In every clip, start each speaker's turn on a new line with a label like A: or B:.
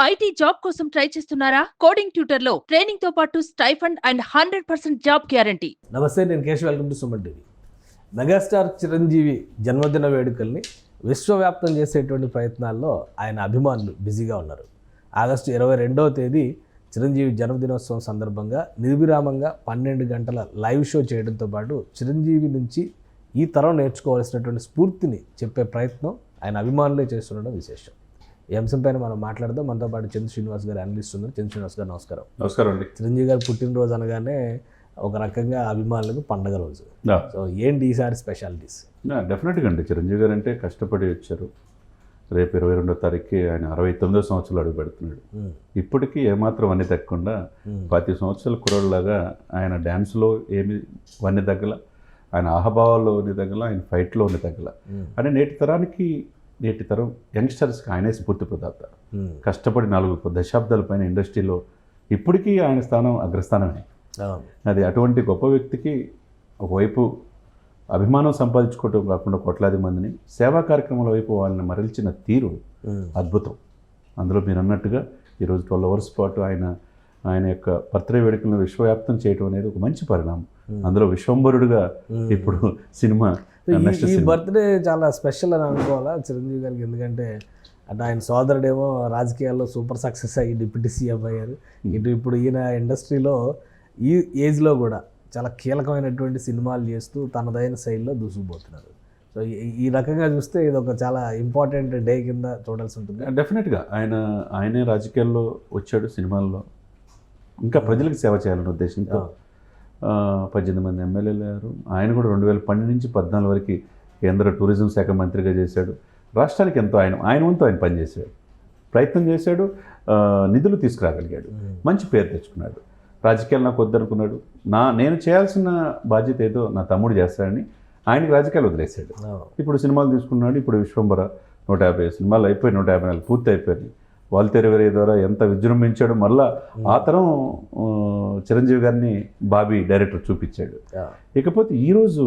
A: IT job కోసం try చేస్తున్నారా? Coding tutor లో ట్రైనింగ్ తో పాటు స్టైఫండ్ అండ్ 100% జాబ్ గ్యారంటీ.
B: నమస్తే, నేను Keshav. Welcome to Suman TV. Megastar Chiranjeevi జన్మదిన వేడుకల్ని విశ్వవ్యాప్తం చేసేటువంటి ప్రయత్నాల్లో ఆయన అభిమానులు బిజీగా ఉన్నారు. ఆగస్టు 22వ తేదీ చిరంజీవి జన్మదినోత్సవం సందర్భంగా నిర్విరామంగా 12 గంటల లైవ్ షో చేయడంతో పాటు చిరంజీవి నుంచి ఈ తరం నేర్చుకోవాల్సినటువంటి స్ఫూర్తిని చెప్పే ప్రయత్నం ఆయన అభిమానులే చేస్తుండడం విశేషం. ఈ అంశం పైన మనం మాట్లాడదాం. మనతో పాటు చంద్ర శ్రీనివాస్ గారు అనలిస్ట్ ఉన్నారు. చంద్ర శ్రీనివాస్ గారు నమస్కారం.
C: నమస్కారం అండి.
B: చిరంజీవి గారు పుట్టినరోజు అనగానే ఒక రకంగా అభిమానులకు పండగ రోజు. సో ఏంటి ఈసారి స్పెషాలిటీస్?
C: డెఫినెట్గా అండి, చిరంజీవి గారు అంటే కష్టపడి వచ్చారు. రేపు 22వ తారీఖుకి ఆయన 69వ సంవత్సరాలు అడుగు పెడుతున్నాడు. ఇప్పటికీ ఏమాత్రం వన్నీ తగ్గకుండా 10 సంవత్సరాల కుర్రోళ్ళలాగా ఆయన డ్యాన్స్లో ఏమి వన్నీ తగ్గల, ఆయన ఆహభావాల్లో వన్నీ తగ్గల, ఆయన ఫైట్లో వన్నీ తగ్గల. అంటే నేటి తరం యంగ్స్టర్స్కి ఆయనే స్ఫూర్తి ప్రదాత. కష్టపడి 4 దశాబ్దాల పైన ఇండస్ట్రీలో ఇప్పటికీ ఆయన స్థానం అగ్రస్థానమే. అది అటువంటి గొప్ప వ్యక్తికి ఒకవైపు అభిమానం సంపాదించుకోవటం కాకుండా కోట్లాది మందిని సేవా కార్యక్రమాల వైపు వాళ్ళని మరల్చిన తీరు అద్భుతం. అందులో మీరు అన్నట్టుగా ఈరోజు 12 అవర్స్ పాటు ఆయన యొక్క బర్త్డే వేడుకలను విశ్వవ్యాప్తం చేయడం అనేది ఒక మంచి పరిణామం. అందులో విశ్వంబరుడుగా ఇప్పుడు సినిమా
B: ఈ బర్త్డే చాలా స్పెషల్ అని అనుకోవాలా చిరంజీవి గారికి? ఎందుకంటే అంటే ఆయన సోదరుడేమో రాజకీయాల్లో సూపర్ సక్సెస్ అయ్యి డిప్యూటీ సీఎం అయ్యారు. ఇప్పుడు ఈయన ఇండస్ట్రీలో ఈ ఏజ్లో కూడా చాలా కీలకమైనటువంటి సినిమాలు చేస్తూ తనదైన శైలిలో దూసుకుపోతున్నారు. సో ఈ రకంగా చూస్తే ఇది ఒక చాలా ఇంపార్టెంట్ డే కింద చూడాల్సి ఉంటుంది.
C: డెఫినెట్గా ఆయనే రాజకీయాల్లో వచ్చాడు, సినిమాల్లో ఇంకా ప్రజలకు సేవ చేయాలనే ఉద్దేశంతో 18 మంది ఎమ్మెల్యేలు అయ్యారు. ఆయన కూడా 2012 నుంచి 14 వరకు కేంద్ర టూరిజం శాఖ మంత్రిగా చేశాడు. రాష్ట్రానికి ఎంతో ఆయన వంతు ఆయన పనిచేశాడు, ప్రయత్నం చేశాడు, నిధులు తీసుకురాగలిగాడు, మంచి పేరు తెచ్చుకున్నాడు. రాజకీయాలు నాకు వద్దనుకున్నాడు. నేను చేయాల్సిన బాధ్యత ఏదో నా తమ్ముడు చేస్తాడని ఆయనకి రాజకీయాలు వదిలేశాడు. ఇప్పుడు సినిమాలు తీసుకున్నాడు. ఇప్పుడు విశ్వంబర 150 సినిమాలు అయిపోయి 154 పూర్తి అయిపోయింది. వాల్తేరు ద్వారా ఎంత విజృంభించాడు. మళ్ళా ఆ తరం చిరంజీవి గారిని బాబీ డైరెక్టర్ చూపించాడు. ఇకపోతే ఈరోజు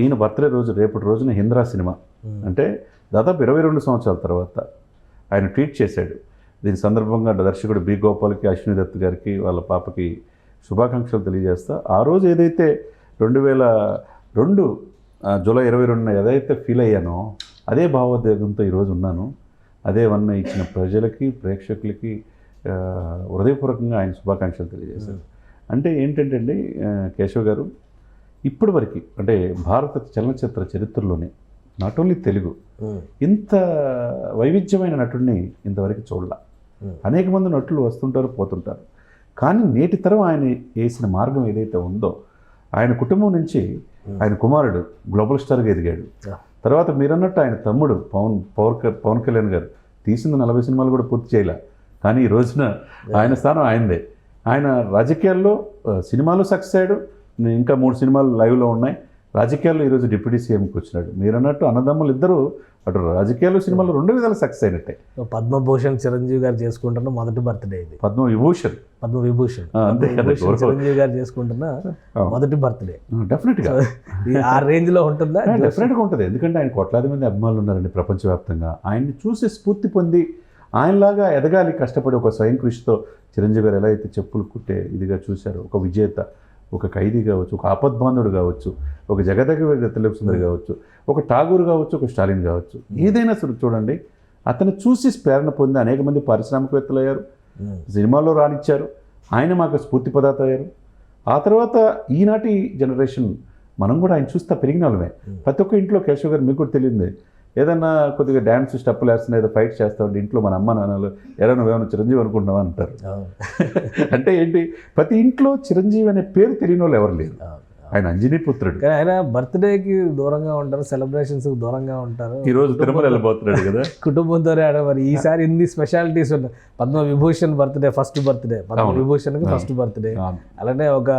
C: ఈయన బర్త్డే రోజు, రేపటి రోజున హింద్రా సినిమా అంటే దాదాపు 22 సంవత్సరాల తర్వాత ఆయన ట్వీట్ చేశాడు. దీని సందర్భంగా దర్శకుడు బి గోపాల్కి, అశ్విని దత్ గారికి, వాళ్ళ పాపకి శుభాకాంక్షలు తెలియజేస్తా. ఆ రోజు ఏదైతే 2002 జూలై 22న ఏదైతే ఫీల్ అయ్యానో అదే భావోద్వేగంతో ఈరోజు ఉన్నాను. అదే వన్న ఇచ్చిన ప్రజలకి, ప్రేక్షకులకి హృదయపూర్వకంగా ఆయన శుభాకాంక్షలు తెలియజేశారు. అంటే ఏంటంటే అండి, కేశవ్ గారు ఇప్పటి వరకు అంటే భారత చలనచిత్ర చరిత్రలోనే నాట్ ఓన్లీ తెలుగు ఇంత వైవిధ్యమైన నటుడిని ఇంతవరకు చూడాల. అనేక మంది నటులు వస్తుంటారు, పోతుంటారు. కానీ నేటి తరం ఆయన వేసిన మార్గం ఏదైతే ఉందో, ఆయన కుటుంబం నుంచి ఆయన కుమారుడు గ్లోబల్ స్టార్గా ఎదిగాడు. తర్వాత మీరన్నట్టు ఆయన తమ్ముడు పవన్ కళ్యాణ్ గారు తీసిన 40 సినిమాలు కూడా పూర్తి చేయలే. కానీ ఈ రోజున ఆయన స్థానం ఆయనదే. ఆయన రాజకీయాల్లో సినిమాలు సక్సెస్ అయ్యాడు. ఇంకా 3 సినిమాలు లైవ్లో ఉన్నాయి. రాజకీయాల్లో ఈరోజు డిప్యూటీ సీఎంకి వచ్చినాడు. మీరన్నట్టు అన్నదమ్ములు ఇద్దరు అటు రాజకీయాలు, సినిమాలు 2 విధాలు సక్సెస్ అయినట్టే.
B: పద్మభూషణ్ చిరంజీవి గారు చేసుకుంటున్న మొదటి బర్త్డే ఇది.
C: పద్మవిభూషణ్
B: అంతే కదా, చిరంజీవి గారు చేసుకుంటున్న మొదటి బర్త్డే.
C: డెఫినెట్గా
B: ఆ రేంజ్లో ఉంటుందా?
C: డెఫినెట్గా ఉంటుంది. ఎందుకంటే ఆయన కోట్లాది మంది అభిమానులు ఉన్నారండి ప్రపంచవ్యాప్తంగా. ఆయన్ని చూసి స్ఫూర్తి పొంది ఆయనలాగా ఎదగాలి, కష్టపడి ఒక స్వయం కృషితో చిరంజీవి గారు ఎలా అయితే చెప్పులు కుట్టే ఇదిగా చూశారు, ఒక విజేత, ఒక ఖైదీ కావచ్చు, ఒక ఆపద్బాంధుడు కావచ్చు, ఒక జగదగ తెలుగు సుందరి కావచ్చు, ఒక ఠాగూర్ కావచ్చు, ఒక స్టాలిన్ కావచ్చు, ఏదైనా చూడండి, అతను చూసి ప్రేరణ పొంది అనేక మంది పారిశ్రామికవేత్తలు అయ్యారు, సినిమాల్లో రాణించారు. ఆయన మాకు స్ఫూర్తి ప్రదాత అయ్యారు. ఆ తర్వాత ఈనాటి జనరేషన్ మనం కూడా ఆయన చూస్తా పెరిగిన వాళ్ళమే. ప్రతి ఒక్క ఇంట్లో కేశవ్ గారు మీకు కూడా తెలియదు, ఏదన్నా కొద్దిగా డ్యాన్స్ స్టెప్పులు వేస్తున్నా, ఏదో ఫైట్ చేస్తా ఉంటే ఇంట్లో మన అమ్మ నాన్నలు ఎరా నువ్వేమైనా చిరంజీవి అనుకుంటున్నావా అంటారు. అంటే ఏంటి, ప్రతి ఇంట్లో చిరంజీవి అనే పేరు తెలియని వాళ్ళు ఎవరు లేరు. ఆయన అంజనీ పుత్రుడు.
B: కానీ ఆయన బర్త్డేకి దూరంగా ఉంటారు, సెలబ్రేషన్స్కి దూరంగా ఉంటారు.
C: ఈరోజు తిరుమల వెళ్ళిపోతున్నాడు కదా
B: కుటుంబంతో. మరి ఈసారి ఇన్ని స్పెషాలిటీస్ ఉన్నాయి. పద్మవిభూషణ్ బర్త్డే, ఫస్ట్ బర్త్డే, పద్మవిభూషణ్కి ఫస్ట్ బర్త్డే. అలానే ఒక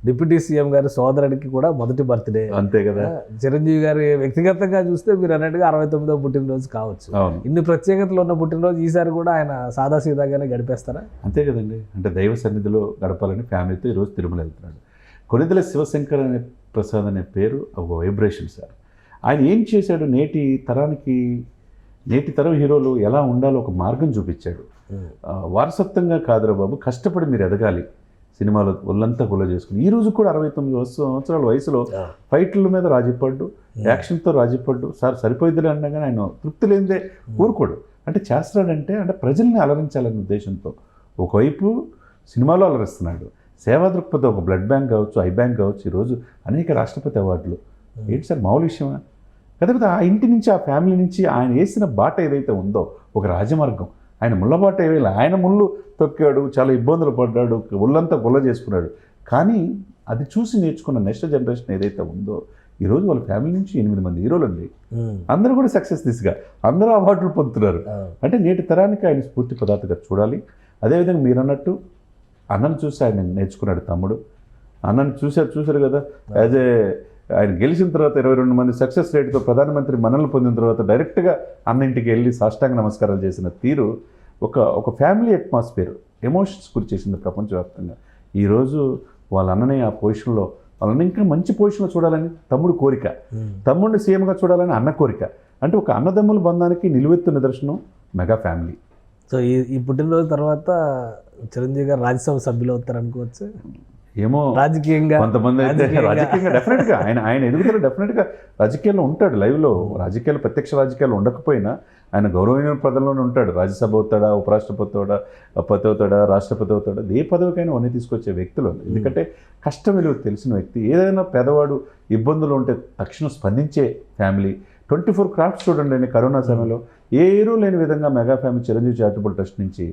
B: డిప్యూటీ సీఎం గారి సోదరుడికి కూడా మొదటి బర్త్డే.
C: అంతే కదా.
B: చిరంజీవి గారి వ్యక్తిగతంగా చూస్తే మీరు అన్నట్టుగా 69వ పుట్టినరోజు కావచ్చు. ఇన్ని ప్రత్యేకతలు ఉన్న పుట్టినరోజు ఈసారి కూడా ఆయన సాదాసీదాగానే గడిపేస్తారా?
C: అంతే కదండి. అంటే దైవ సన్నిధిలో గడపాలని ఫ్యామిలీతో ఈరోజు తిరుమల వెళ్తున్నాడు. కొనిదెల శివశంకర్ అనే ప్రసాద్ అనే పేరు ఒక వైబ్రేషన్ సార్. ఆయన ఏం చేశాడు, నేటి తరం హీరోలు ఎలా ఉండాలో ఒక మార్గం చూపించాడు. వారసత్వంగా కాదురా బాబు, కష్టపడి మీరు ఎదగాలి, సినిమాలో ఒళ్ళంతా గుల్ల చేసుకుని. ఈ రోజు కూడా 69 సంవత్సరాల వయసులో ఫైట్ల మీద రాజీపడ్డు, యాక్షన్తో రాజీపడ్డు. సార్ సరిపోయిద్దిలే అన్నా కానీ ఆయన తృప్తి లేనిదే ఊరుకోడు. అంటే చేస్తాడంటే అంటే ప్రజల్ని అలరించాలనే ఉద్దేశంతో ఒకవైపు సినిమాలో అలరిస్తున్నాడు, సేవా దృక్పథం, ఒక బ్లడ్ బ్యాంక్ కావచ్చు, ఐ బ్యాంక్ కావచ్చు, ఈరోజు అనేక రాష్ట్రపతి అవార్డులు. ఏంటి సార్ మామూలు విషయమా? కాకపోతే ఆ ఇంటి నుంచి, ఆ ఫ్యామిలీ నుంచి ఆయన వేసిన బాట ఏదైతే ఉందో ఒక రాజమార్గం, ఆయన ముళ్ళబాట వేయాలి. ఆయన ముళ్ళు తొక్కాడు, చాలా ఇబ్బందులు పడ్డాడు, ఒళ్ళంతా గుల్ల చేసుకున్నాడు. కానీ అది చూసి నేర్చుకున్న నెక్స్ట్ జనరేషన్ ఏదైతే ఉందో ఈరోజు వాళ్ళ ఫ్యామిలీ నుంచి 8 మంది హీరోలు అండి, అందరూ కూడా సక్సెస్ దిశగా అందరూ అవార్డులు పొందుతున్నారు. అంటే నేటి తరానికి ఆయన స్ఫూర్తి పదార్థంగా చూడాలి. అదేవిధంగా మీరు అన్నట్టు అన్నను చూసి ఆయన నేర్చుకున్నాడు తమ్ముడు. అన్నను చూశారు కదా, యాజ్ ఏ ఆయన గెలిచిన తర్వాత 22 మంది సక్సెస్ రేట్తో ప్రధానమంత్రి మన్ననలు పొందిన తర్వాత డైరెక్ట్గా అన్న ఇంటికి వెళ్ళి సాష్టాంగ నమస్కారాలు చేసిన తీరు ఒక ఫ్యామిలీ అట్మాస్ఫియర్, ఎమోషన్స్ గురి చేసింది ప్రపంచవ్యాప్తంగా. ఈరోజు వాళ్ళ అన్ననే ఆ పొజిషన్లో, వాళ్ళని ఇంకా మంచి పొజిషన్లో చూడాలని తమ్ముడు కోరిక, తమ్ముడిని సీఎంగా చూడాలని అన్న కోరిక. అంటే ఒక అన్నదమ్ముల బంధానికి నిలువెత్తు నిదర్శనం మెగా ఫ్యామిలీ.
B: సో ఈ పుట్టినరోజు తర్వాత చిరంజీవి గారు రాజ్యసభ సభ్యులు అవుతారు అనుకోవచ్చు.
C: ఏమో
B: రాజకీయంగా
C: కొంతమంది అయితే రాజకీయంగా డెఫినెట్గా ఆయన ఎదుగుదల డెఫినెట్గా రాజకీయాల్లో ఉంటాడు. లైవ్లో రాజకీయాలు, ప్రత్యక్ష రాజకీయాలు ఉండకపోయినా ఆయన గౌరవమైన పదవిలోనే ఉంటాడు. రాజ్యసభ అవుతాడా, ఉపరాష్ట్రపతి అవుతాడా, రాష్ట్రపతి అవుతాడా, ఏ పదవికైనా అవన్నీ తీసుకొచ్చే వ్యక్తులు. ఎందుకంటే కష్టం విలువ తెలిసిన వ్యక్తి. ఏదైనా పేదవాడు ఇబ్బందులు ఉంటే తక్షణం స్పందించే ఫ్యామిలీ. 24 క్రాఫ్ట్స్ చూడండి, కరోనా సమయంలో ఏ ఏరూ లేని విధంగా mega family Chiranjeevi charitable trust నుంచి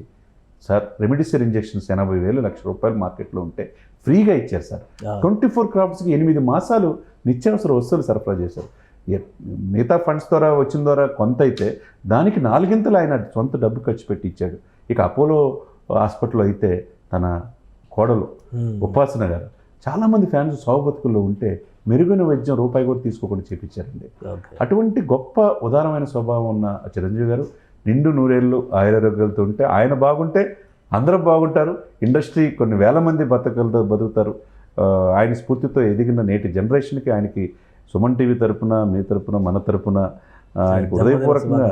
C: సార్ రెమిడిసివిర్ ఇంజెక్షన్స్ 80,000 లక్ష రూపాయలు మార్కెట్లో ఉంటే ఫ్రీగా ఇచ్చారు సార్. 24 క్రాఫ్ట్స్కి 8 మాసాలు నిత్యావసర వస్తువులు సరఫరా చేశారు. మిగతా ఫండ్స్ ద్వారా వచ్చిన ద్వారా కొంత అయితే దానికి 4 ఆయన సొంత డబ్బు ఖర్చు పెట్టి ఇచ్చాడు. ఇక అపోలో హాస్పిటల్లో అయితే తన కోడలు ఉపాసన గారు, చాలామంది ఫ్యాన్స్ సాగు బతుకుల్లో ఉంటే మెరుగైన వైద్యం రూపాయి కూడా తీసుకోకుండా చేపించారండి. అటువంటి గొప్ప ఉదారమైన స్వభావం ఉన్న చిరంజీవి గారు నిండు నూరేళ్ళు ఆయురారోగ్యాలతో ఉంటే, ఆయన బాగుంటే అందరూ బాగుంటారు. ఇండస్ట్రీ కొన్ని వేల మంది బతుకుతారు. ఆయన స్ఫూర్తితో ఎదిగిన నేటి జనరేషన్కి ఆయనకి సుమన్ టీవీ తరపున, మీ తరపున, మన తరపున ఆయనకు హృదయపూర్వకంగా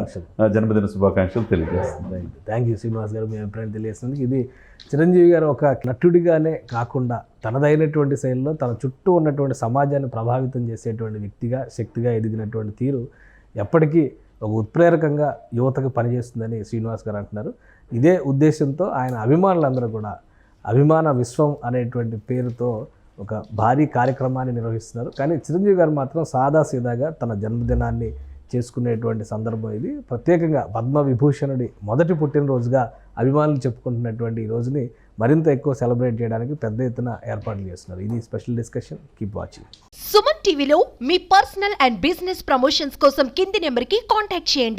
C: జన్మదిన శుభాకాంక్షలు తెలియజేస్తున్నాను.
B: థ్యాంక్ యూ శ్రీనివాస్ గారు, మీ అభిప్రాయం తెలియజేసినందుకు. ఇది చిరంజీవి గారు ఒక నటుడిగానే కాకుండా తనదైనటువంటి శైలిలో తన చుట్టూ ఉన్నటువంటి సమాజాన్ని ప్రభావితం చేసేటువంటి వ్యక్తిగా, శక్తిగా ఎదిగినటువంటి తీరు ఎప్పటికీ ఒక ఉత్ప్రేరకంగా యువతకు పనిచేస్తుందని శ్రీనివాస్ గారు అంటున్నారు. ఇదే ఉద్దేశంతో ఆయన అభిమానులందరూ కూడా అభిమాన విశ్వం అనేటువంటి పేరుతో ఒక భారీ కార్యక్రమాన్ని నిర్వహిస్తున్నారు. కానీ చిరంజీవి గారు మాత్రం సాదాసీదాగా తన జన్మదినాన్ని చేసుకునేటువంటి సందర్భం ఇది. ప్రత్యేకంగా పద్మవిభూషణుడి మొదటి పుట్టినరోజుగా అభిమానులు చెప్పుకుంటున్నటువంటి ఈ రోజుని మరింత ఎక్కువ సెలబ్రేట్ చేయడానికి పెద్ద ఎత్తున ఏర్పాట్లు చేస్తున్నారు. ఇది special discussion. Keep watching.
D: Suman టీవీలో మీ పర్సనల్ అండ్ బిజినెస్ ప్రమోషన్స్ కోసం కింది నెంబర్కి కాంటాక్ట్ చేయండి.